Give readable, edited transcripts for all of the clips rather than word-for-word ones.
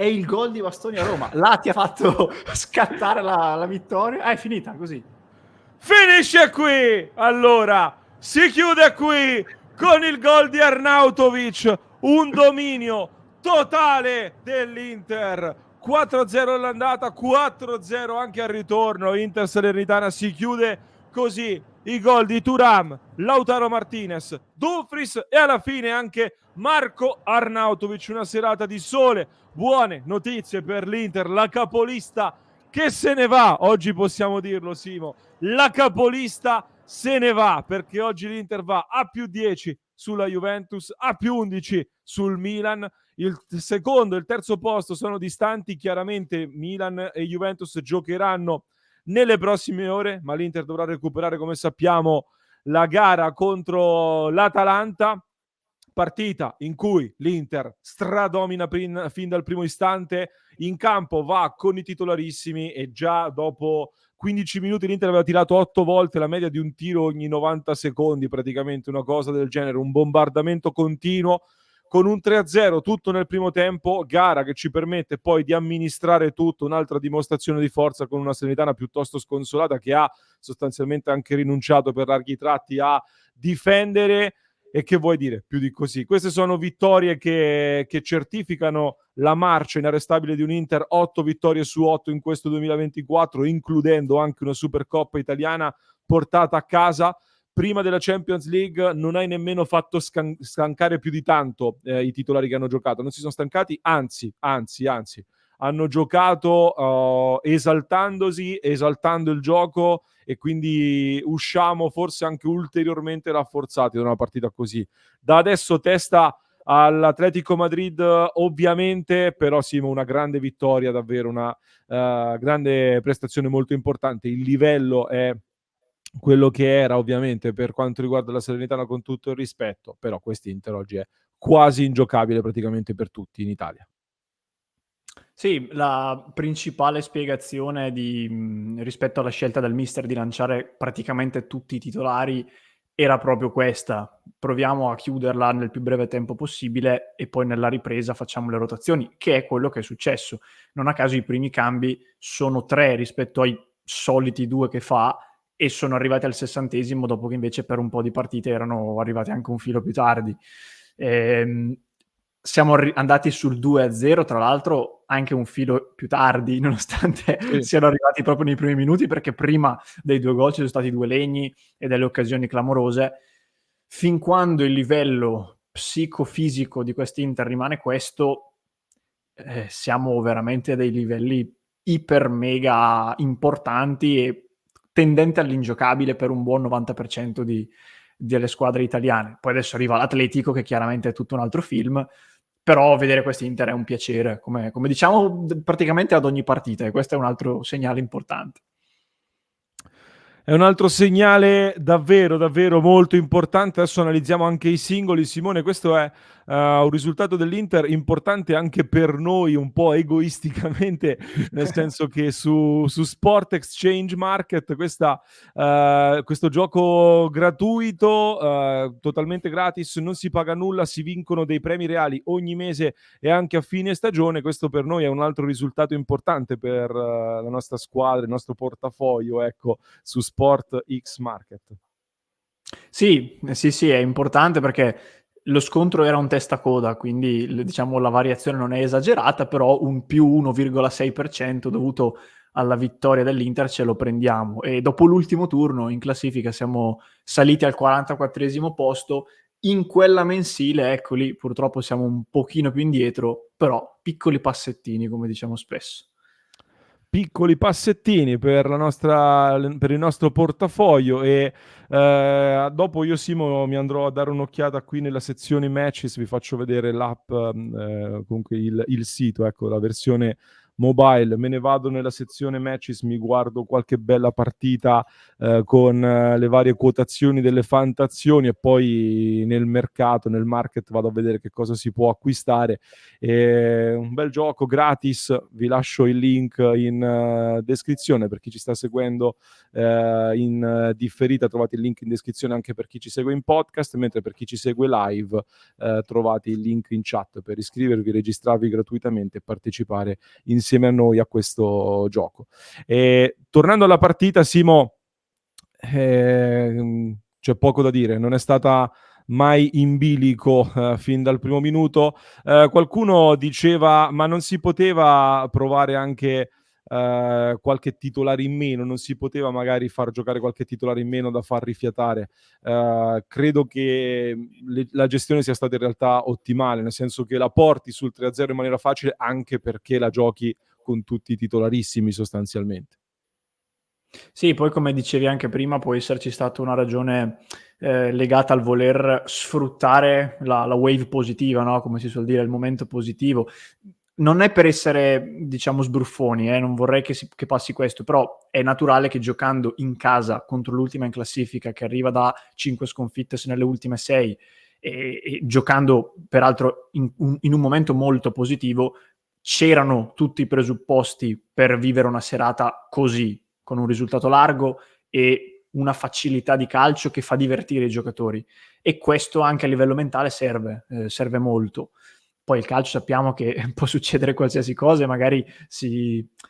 è il gol di Bastoni a Roma. Là ti ha fatto scattare la vittoria. È finita così. Finisce qui! Allora, si chiude qui con il gol di Arnautovic, un dominio totale dell'Inter. 4-0 all'andata, 4-0 anche al ritorno. Inter Salernitana si chiude così. I gol di Thuram, Lautaro Martinez, Dumfries e alla fine anche Marco Arnautovic. Una serata di sole, buone notizie per l'Inter, la capolista che se ne va. Oggi possiamo dirlo, Simo, la capolista se ne va, perché oggi l'Inter va a più 10 sulla Juventus, a più 11 sul Milan. Il secondo e il terzo posto sono distanti, chiaramente Milan e Juventus giocheranno nelle prossime ore, ma l'Inter dovrà recuperare, come sappiamo, la gara contro l'Atalanta, partita in cui l'Inter stradomina fin dal primo istante, in campo va con i titolarissimi e già dopo 15 minuti l'Inter aveva tirato 8 volte, la media di un tiro ogni 90 secondi, praticamente una cosa del genere, un bombardamento continuo con un 3-0 tutto nel primo tempo, gara che ci permette poi di amministrare tutto, un'altra dimostrazione di forza con una Salernitana piuttosto sconsolata che ha sostanzialmente anche rinunciato per larghi tratti a difendere. E che vuoi dire più di così? Queste sono vittorie che certificano la marcia inarrestabile di un Inter, 8 vittorie su 8 in questo 2024, includendo anche una Supercoppa italiana portata a casa. Prima della Champions League non hai nemmeno fatto stancare più di tanto i titolari che hanno giocato, non si sono stancati, anzi, hanno giocato esaltandosi, esaltando il gioco, e quindi usciamo forse anche ulteriormente rafforzati da una partita così. Da adesso testa all'Atletico Madrid ovviamente, però sì, una grande vittoria, davvero una grande prestazione molto importante. Il livello è quello che era ovviamente per quanto riguarda la Salernitana, con tutto il rispetto, però quest'Inter oggi è quasi ingiocabile praticamente per tutti in Italia. Sì, la principale spiegazione rispetto alla scelta del mister di lanciare praticamente tutti i titolari era proprio questa: proviamo a chiuderla nel più breve tempo possibile e poi nella ripresa facciamo le rotazioni, che è quello che è successo. Non a caso i primi cambi sono 3 rispetto ai soliti 2 che fa, e sono arrivati al 60° dopo che invece per un po' di partite erano arrivati anche un filo più tardi. Siamo andati sul 2-0, tra l'altro anche un filo più tardi, nonostante Sì. siano arrivati proprio nei primi minuti, perché prima dei 2 gol ci sono stati 2 legni e delle occasioni clamorose. Fin quando il livello psicofisico di quest'Inter rimane questo, siamo veramente a dei livelli iper mega importanti e tendente all'ingiocabile per un buon 90% delle squadre italiane. Poi adesso arriva l'Atletico, che chiaramente è tutto un altro film, però vedere quest'Inter è un piacere, come diciamo praticamente ad ogni partita, e questo è un altro segnale importante. È un altro segnale davvero, davvero molto importante. Adesso analizziamo anche i singoli. Simone, questo è un risultato dell'Inter importante anche per noi, un po' egoisticamente, nel senso che su Sport Exchange Market questo gioco gratuito, totalmente gratis, non si paga nulla, si vincono dei premi reali ogni mese e anche a fine stagione. Questo per noi è un altro risultato importante per la nostra squadra, il nostro portafoglio, ecco, su Sport X Market. Sì, è importante perché lo scontro era un testa-coda, quindi diciamo la variazione non è esagerata, però un più 1,6% dovuto alla vittoria dell'Inter ce lo prendiamo. E dopo l'ultimo turno in classifica siamo saliti al 44° posto. In quella mensile, eccoli, purtroppo siamo un pochino più indietro, però piccoli passettini, come diciamo spesso. Piccoli passettini per il nostro portafoglio, e dopo io, Simo, mi andrò a dare un'occhiata qui nella sezione matches, vi faccio vedere l'app, comunque il sito, ecco, la versione mobile, me ne vado nella sezione matches, mi guardo qualche bella partita con le varie quotazioni delle fantazioni e poi nel mercato, nel market vado a vedere che cosa si può acquistare. Un bel gioco gratis, vi lascio il link in descrizione per chi ci sta seguendo in differita, trovate il link in descrizione anche per chi ci segue in podcast, mentre per chi ci segue live trovate il link in chat per iscrivervi, registrarvi gratuitamente e partecipare insieme a noi a questo gioco. Tornando alla partita, Simo, c'è poco da dire, non è stata mai in bilico fin dal primo minuto. Qualcuno diceva ma non si poteva provare anche qualche titolare in meno, non si poteva magari far giocare qualche titolare in meno da far rifiatare. Credo che la gestione sia stata in realtà ottimale, nel senso che la porti sul 3-0 in maniera facile anche perché la giochi con tutti i titolarissimi sostanzialmente. Sì, poi come dicevi anche prima può esserci stata una ragione legata al voler sfruttare la wave positiva, no? Come si suol dire, il momento positivo. Non è per essere, diciamo, sbruffoni, non vorrei che passi questo, però è naturale che giocando in casa contro l'ultima in classifica, che arriva da 5 sconfitte nelle ultime 6, e giocando peraltro in un momento molto positivo, c'erano tutti i presupposti per vivere una serata così, con un risultato largo e una facilità di calcio che fa divertire i giocatori, e questo anche a livello mentale serve molto. Poi il calcio sappiamo che può succedere qualsiasi cosa e magari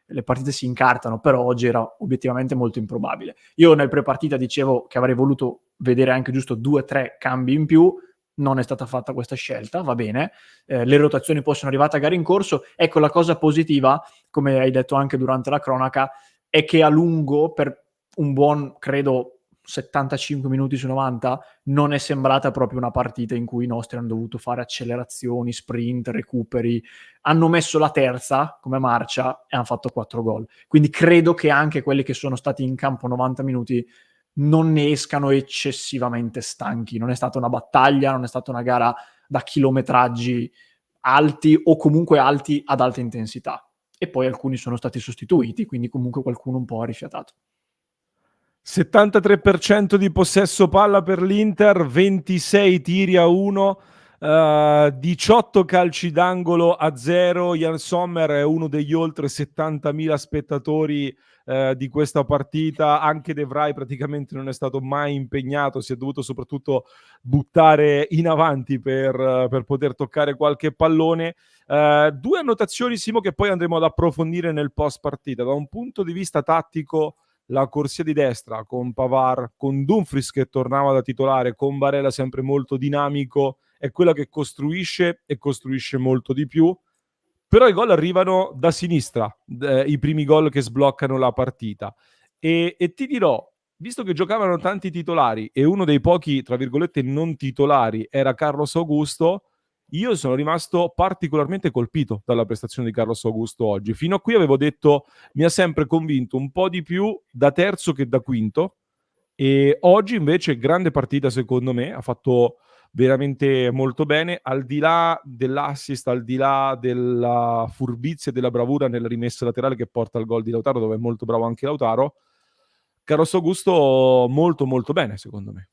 le partite si incartano, però oggi era obiettivamente molto improbabile. Io nel pre-partita dicevo che avrei voluto vedere anche giusto 2-3 cambi in più, non è stata fatta questa scelta, va bene, le rotazioni poi sono arrivate a gare in corso. Ecco, la cosa positiva, come hai detto anche durante la cronaca, è che a lungo, per un buon, credo, 75 minuti su 90, non è sembrata proprio una partita in cui i nostri hanno dovuto fare accelerazioni, sprint, recuperi. Hanno messo la terza come marcia e hanno fatto 4 gol. Quindi credo che anche quelli che sono stati in campo 90 minuti non ne escano eccessivamente stanchi. Non è stata una battaglia, non è stata una gara da chilometraggi alti o comunque alti ad alta intensità. E poi alcuni sono stati sostituiti, quindi comunque qualcuno un po' ha rifiatato. 73% di possesso palla per l'Inter, 26 tiri a 1, 18 calci d'angolo a 0. Jan Sommer è uno degli oltre 70.000 spettatori di questa partita. Anche De Vrij praticamente non è stato mai impegnato, si è dovuto soprattutto buttare in avanti per poter toccare qualche pallone. Due annotazioni, Simo, che poi andremo ad approfondire nel post partita. Da un punto di vista tattico, la corsia di destra con Pavard, con Dumfries che tornava da titolare, con Barella sempre molto dinamico, è quella che costruisce e costruisce molto di più. Però i gol arrivano da sinistra, i primi gol che sbloccano la partita. E ti dirò, visto che giocavano tanti titolari e uno dei pochi, tra virgolette, non titolari era Carlos Augusto, io sono rimasto particolarmente colpito dalla prestazione di Carlos Augusto oggi. Fino a qui avevo detto, mi ha sempre convinto un po' di più da terzo che da quinto, e oggi invece grande partita secondo me, ha fatto veramente molto bene, al di là dell'assist, al di là della furbizia e della bravura nella rimessa laterale che porta al gol di Lautaro, dove è molto bravo anche Lautaro. Carlos Augusto molto molto bene secondo me.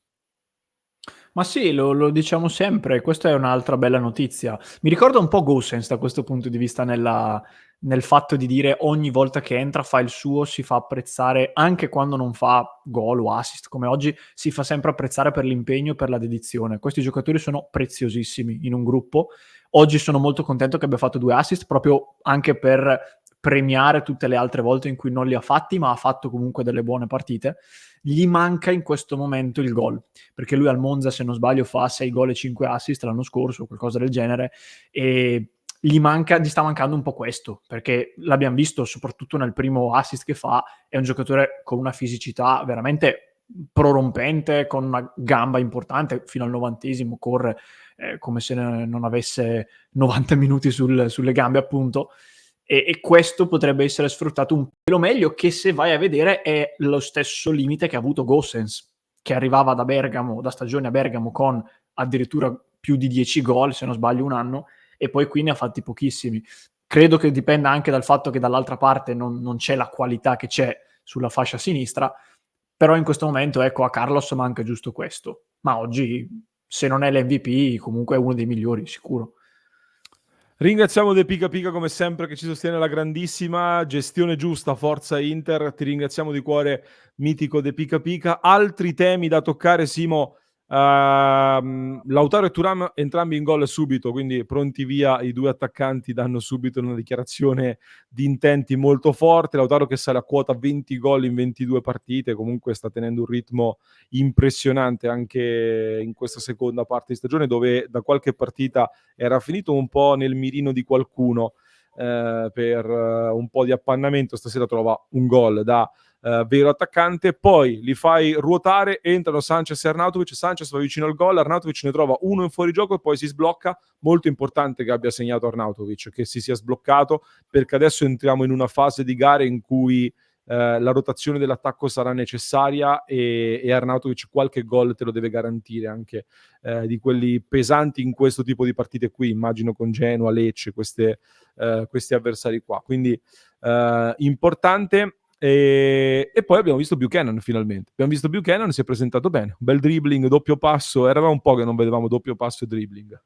Ma sì, lo diciamo sempre, questa è un'altra bella notizia. Mi ricorda un po' Gosens da questo punto di vista, nel fatto di dire ogni volta che entra fa il suo, si fa apprezzare, anche quando non fa gol o assist come oggi, si fa sempre apprezzare per l'impegno e per la dedizione. Questi giocatori sono preziosissimi in un gruppo. Oggi sono molto contento che abbia fatto 2 assist, proprio anche per premiare tutte le altre volte in cui non li ha fatti, ma ha fatto comunque delle buone partite. Gli manca in questo momento il gol, perché lui al Monza, se non sbaglio, fa 6 gol e 5 assist l'anno scorso, qualcosa del genere, e gli sta mancando un po' questo, perché l'abbiamo visto soprattutto nel primo assist che fa, è un giocatore con una fisicità veramente prorompente, con una gamba importante, fino al 90esimo corre come se non avesse 90 minuti sulle gambe, appunto. E questo potrebbe essere sfruttato un pelo meglio, che se vai a vedere è lo stesso limite che ha avuto Gosens, che arrivava da Bergamo, da stagione a Bergamo, con addirittura più di 10 gol, se non sbaglio un anno, e poi qui ne ha fatti pochissimi. Credo che dipenda anche dal fatto che dall'altra parte non c'è la qualità che c'è sulla fascia sinistra, però in questo momento, ecco, a Carlos manca giusto questo. Ma oggi, se non è l'MVP, comunque è uno dei migliori, sicuro. Ringraziamo De Pica Pica come sempre che ci sostiene la grandissima gestione giusta, forza Inter, ti ringraziamo di cuore mitico De Pica Pica. Altri temi da toccare, Simo, Lautaro e Thuram entrambi in gol subito, quindi pronti via, i due attaccanti danno subito una dichiarazione di intenti molto forte. Lautaro che sale a quota 20 gol in 22 partite, comunque sta tenendo un ritmo impressionante anche in questa seconda parte di stagione, dove da qualche partita era finito un po' nel mirino di qualcuno per un po' di appannamento. Stasera trova un gol da vero attaccante, poi li fai ruotare, entrano Sanchez e Arnautovic. Sanchez va vicino al gol, Arnautovic ne trova uno in fuorigioco e poi si sblocca. Molto importante che abbia segnato Arnautovic, che si sia sbloccato, perché adesso entriamo in una fase di gare in cui la rotazione dell'attacco sarà necessaria e Arnautovic qualche gol te lo deve garantire, anche di quelli pesanti in questo tipo di partite qui, immagino con Genoa, Lecce, questi avversari qua, quindi importante. E poi abbiamo visto Buchanan finalmente. Si è presentato bene, un bel dribbling, doppio passo. Eravamo un po' che non vedevamo doppio passo e dribbling.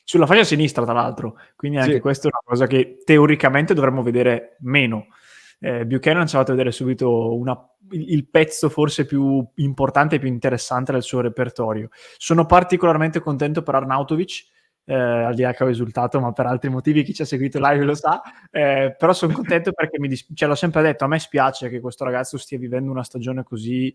Sulla fascia sinistra, tra l'altro. Quindi anche Sì. questa è una cosa che teoricamente dovremmo vedere meno. Buchanan ci ha fatto vedere subito il pezzo forse più importante e più interessante del suo repertorio. Sono particolarmente contento per Arnautovic, al di là che ho risultato, ma per altri motivi chi ci ha seguito live lo sa, però sono contento perché l'ho sempre detto, a me spiace che questo ragazzo stia vivendo una stagione così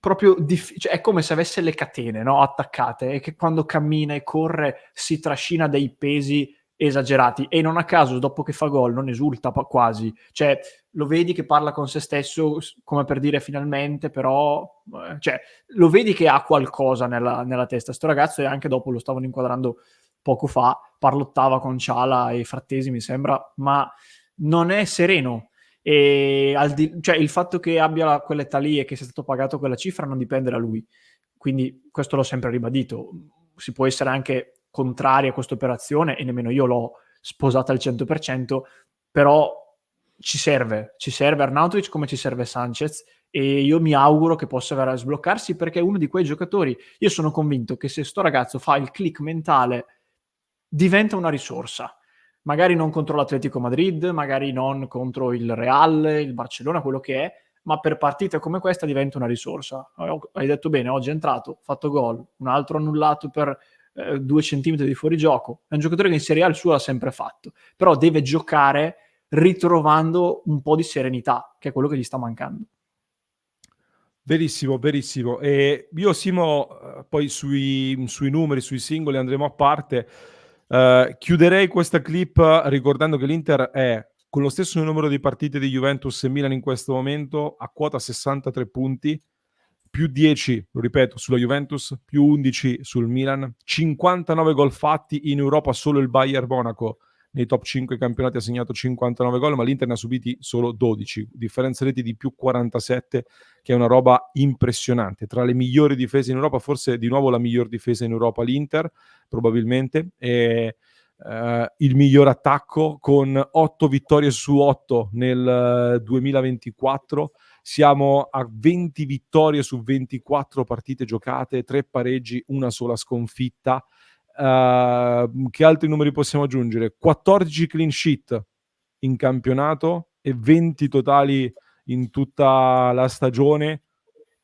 proprio cioè, è come se avesse le catene, no, attaccate, e che quando cammina e corre si trascina dei pesi esagerati, e non a caso dopo che fa gol non esulta quasi, cioè lo vedi che parla con se stesso come per dire finalmente, però cioè, lo vedi che ha qualcosa nella testa sto ragazzo, e anche dopo lo stavano inquadrando poco fa, parlottava con Ciala e Frattesi mi sembra, ma non è sereno. E cioè, il fatto che abbia quell'età lì e che sia stato pagato quella cifra non dipende da lui, quindi questo l'ho sempre ribadito. Si può essere anche contrari a questa operazione e nemmeno io l'ho sposata al 100%, però ci serve Arnautovic come ci serve Sanchez, e io mi auguro che possa sbloccarsi, perché è uno di quei giocatori, io sono convinto che se sto ragazzo fa il click mentale diventa una risorsa, magari non contro l'Atletico Madrid, magari non contro il Real, il Barcellona, quello che è, ma per partite come questa diventa una risorsa. Hai detto bene, oggi è entrato, fatto gol, un altro annullato per 2 centimetri di fuorigioco. È un giocatore che in Serie A il suo l'ha sempre fatto, però deve giocare ritrovando un po' di serenità, che è quello che gli sta mancando. Verissimo, verissimo. E io, Simo, poi sui numeri, sui singoli andremo a parte. Chiuderei questa clip ricordando che l'Inter è, con lo stesso numero di partite di Juventus e Milan in questo momento, a quota 63 punti, più 10, lo ripeto, sulla Juventus, più 11 sul Milan, 59 gol fatti in Europa, solo il Bayern Monaco nei top 5 campionati ha segnato 59 gol, ma l'Inter ne ha subiti solo 12, differenza reti di più 47, che è una roba impressionante. Tra le migliori difese in Europa, forse di nuovo la miglior difesa in Europa l'Inter, probabilmente, e il miglior attacco con 8 vittorie su 8 nel 2024. Siamo a 20 vittorie su 24 partite giocate, 3 pareggi, una sola sconfitta. Che altri numeri possiamo aggiungere? 14 clean sheet in campionato e 20 totali in tutta la stagione.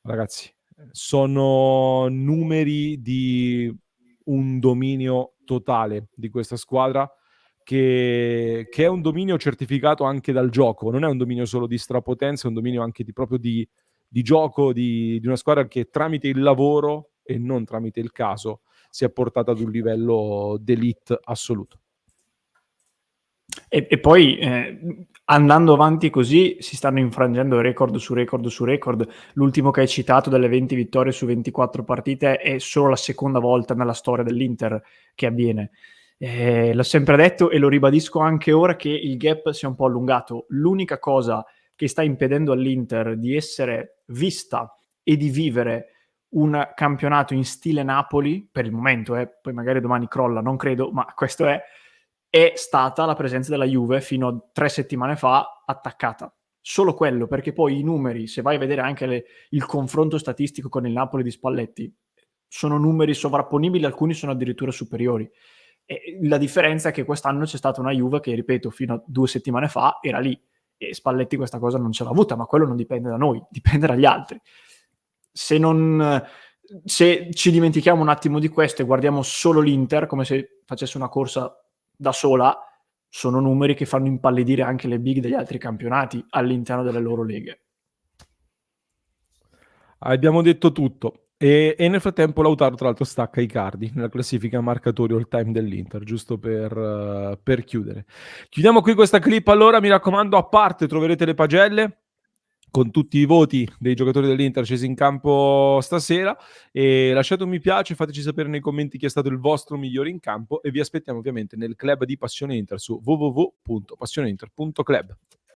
Ragazzi, sono numeri di un dominio totale di questa squadra, che è un dominio certificato anche dal gioco. Non è un dominio solo di strapotenza, è un dominio anche proprio di gioco, di una squadra che tramite il lavoro e non tramite il caso si è portata ad un livello d'elite assoluto. E poi andando avanti così si stanno infrangendo record su record su record. L'ultimo che hai citato, delle 20 vittorie su 24 partite, è solo la seconda volta nella storia dell'Inter che avviene. L'ho sempre detto e lo ribadisco anche ora che il gap si è un po' allungato. L'unica cosa che sta impedendo all'Inter di essere vista e di vivere un campionato in stile Napoli, per il momento, poi magari domani crolla, non credo, ma questo è stata la presenza della Juve fino a 3 settimane fa attaccata. Solo quello, perché poi i numeri, se vai a vedere anche il confronto statistico con il Napoli di Spalletti, sono numeri sovrapponibili, alcuni sono addirittura superiori. E la differenza è che quest'anno c'è stata una Juve che, ripeto, fino a 2 settimane fa era lì, e Spalletti questa cosa non ce l'ha avuta, ma quello non dipende da noi, dipende dagli altri. Se ci dimentichiamo un attimo di questo e guardiamo solo l'Inter come se facesse una corsa da sola, sono numeri che fanno impallidire anche le big degli altri campionati all'interno delle loro leghe. Abbiamo detto tutto. E nel frattempo Lautaro tra l'altro stacca Icardi nella classifica marcatori all time dell'Inter, giusto per chiudere. Chiudiamo qui questa clip, allora mi raccomando, a parte troverete le pagelle con tutti i voti dei giocatori dell'Inter scesi in campo stasera, e lasciate un mi piace, fateci sapere nei commenti chi è stato il vostro migliore in campo, e vi aspettiamo ovviamente nel club di Passione Inter su www.passioneinter.club.